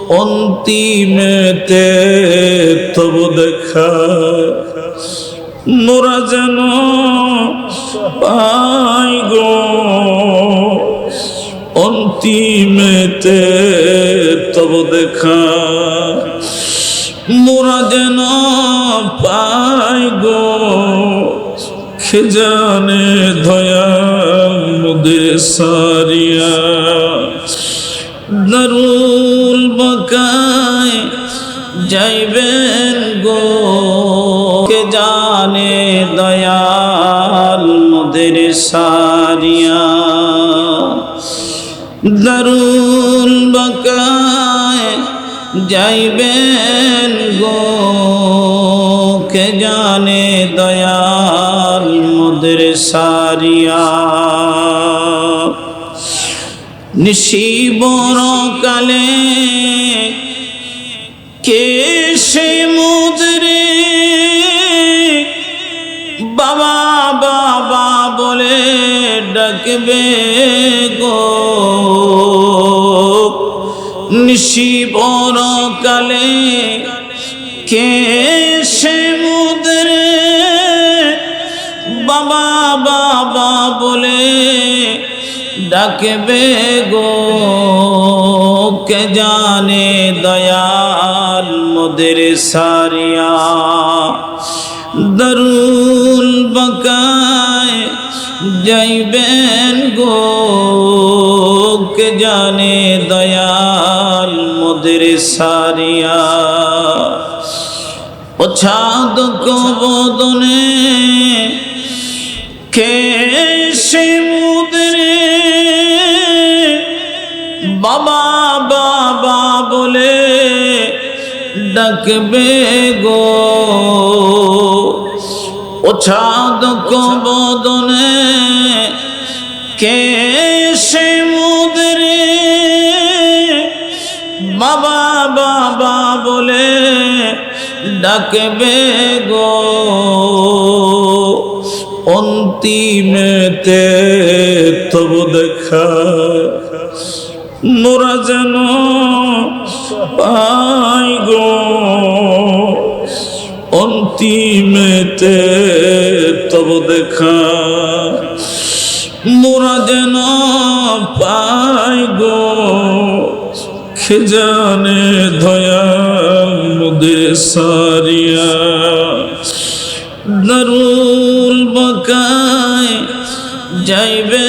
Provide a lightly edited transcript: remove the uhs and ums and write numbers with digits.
অন্তিমেতে তবু দেখা মোরা যেন পাই গো, অন্তিমেতে তবু দেখা মোরা যেন পাই গো। কে জানে দয়াল মোদের সারিয়া দারুল বাকায় যাইবেন গো। কে জানে দয়াল মোদের সারিয়া দারুল বাকায় যাইবেন গো। কে জানে দয়াল মোদের সারিয়া নিশিবর কালে কে সে মুদরে বাবা বাবা বলে ডাকবে গো। নিশিবর কালে কে সে মুদরে বাবা বাবা বলে ডাকবে গো। কে জানে দয়াল মোদের সারিয়া দারুল বাকায় যাইবেন গো। কে জানে দয়াল মোদের সারিয়া ও ছাদ কবদনে কে সে মুদরে বাবা বাবা বলে ডাকবে গো। ও ছাদ কবদনে কে সে মুদরে বাবা বাবা বলে ডাকবে গো। অন্তিমেতে তবু দেখা মোরা যেন পাই গো। অন্তিমেতে তবু দেখা মোরা যেন পাই গো। কে জানে দয়াল মোদের সারিয়া দারুল বাকায় যাইবে